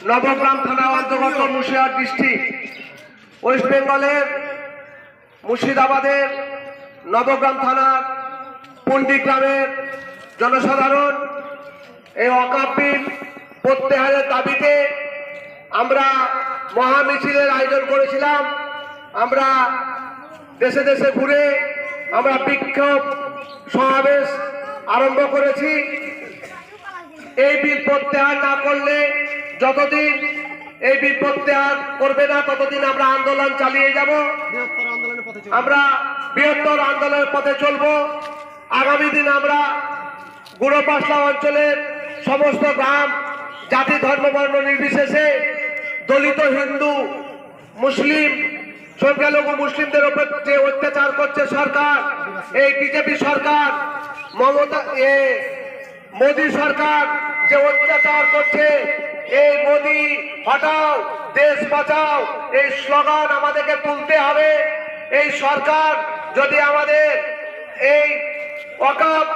নবগ্রাম থানা অন্তর্গত Murshidabad district, West বেঙ্গলের মুর্শিদাবাদের নবগ্রাম থানার পন্ডি গ্রামের জনসাধারণ এই ওয়াকফ বিল প্রত্যাহারের দাবিতে আমরা মহা মিছিলের আয়োজন করেছিলাম। আমরা দেশে দেশে ঘুরে আমরা বিক্ষোভ সমাবেশ আরম্ভ করেছি। এই বিল প্রত্যাহার না করলে, যতদিন এই বিল প্রত্যাহার করবে না ততদিন আমরা আন্দোলন চালিয়ে যাব। আমরা বৃহত্তর আন্দোলনের পথে চলব। আগামী দিন আমরা গুড়পাশলা অঞ্চলের সমস্ত গ্রাম, জাতি, ধর্ম, বর্ণ নির্বিশেষে দলিত, হিন্দু, মুসলিম, সংখ্যালঘু মুসলিমদের উপর যে অত্যাচার করছে সরকার, এই বিজেপি সরকার, মোদী সরকার যে অত্যাচার করছে, এই মোদী হটাও, দেশ বাঁচাও, এই স্লোগান আমাদেরকে তুলতে হবে। এই সরকার যদি আমাদের এই ওয়াকফ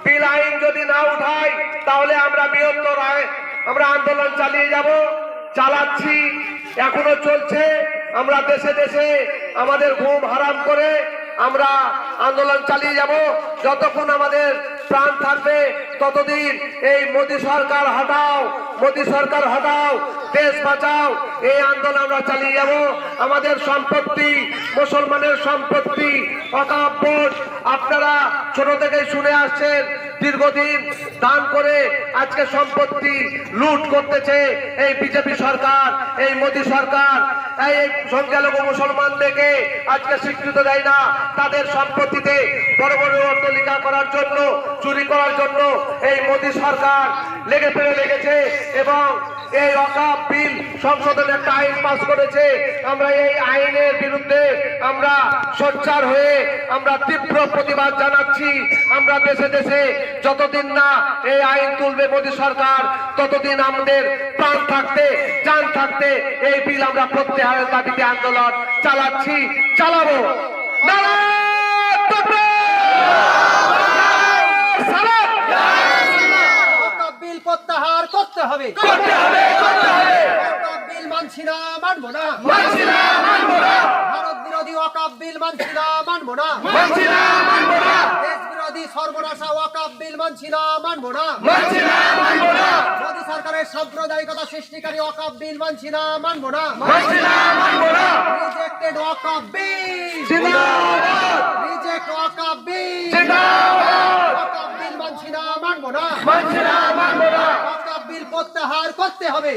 বিল আইন যদি না উঠায়, তাহলে আমরা বৃহত্তর আমরা আন্দোলন চালিয়ে যাব, চালাচ্ছি, এখনো চলছে। আমরা দেশে দেশে আমাদের ঘুম হারাম করে আমরা আন্দোলন চালিয়ে যাব। যতক্ষণ আমাদের প্রাণ থাকবে ততদিন এই মোদী সরকার হটাও, মোদী সরকার হটাও, দেশ বাঁচাও, এই আন্দোলন আমরা চালিয়ে যাব। আমাদের সম্পত্তি, মুসলমানের সম্পত্তি, ওয়াকফ বোর্ড আপনারা ছোট থেকে শুনে আসছেন, দীর্ঘদিন দান করে আজকে সম্পত্তি লুট করতেছে এই বিজেপি সরকার, এই মোদী সরকার। এই সংখ্যালঘু মুসলমানদেরকে আজকে স্বীকৃতি দেয় না। তাদের সম্পত্তিতে বড় বড় অট্টালিকা করার জন্য, চুরি করার জন্য এই মোদী সরকার লেগেছে এবং এই ওয়াকফ বিল সংশোধনের একটা আইন পাস করেছে। আমরা এই আইনের বিরুদ্ধে আমরা সোচ্চার হয়ে আমরা তীব্র প্রতিবাদ জানাচ্ছি। আমরা দেশে দেশে যতদিন না এই আইন তুলবে মোদী সরকার, ততদিন আমাদের প্রাণ থাকতে, জান থাকতে এই বিল আমরা প্রত্যাহারের দাবিতে আন্দোলন চালাচ্ছি, চালাবো। বিল প্রত্যাহার করতে হবে, বিল মানছি না, মানবো না, ভারত বিরোধী ওয়াকফ বিল মানছি না, মানবো না, দেশ বিরোধী সর্বনাশা ওয়াকফ বিল মানছি না, মানবো না, মোদী সরকারের সাম্প্রদায়িকতা সৃষ্টিকারী ওয়াকফ বিল মানছি না, মানবো না, রিজেক্টেড ওয়াকফ বিল, রিজেক্ট ওয়াকফ বিল, ওয়াকফ বিল মানছি না, মানবো না, ওয়াকফ বিল প্রত্যাহার করতে হবে।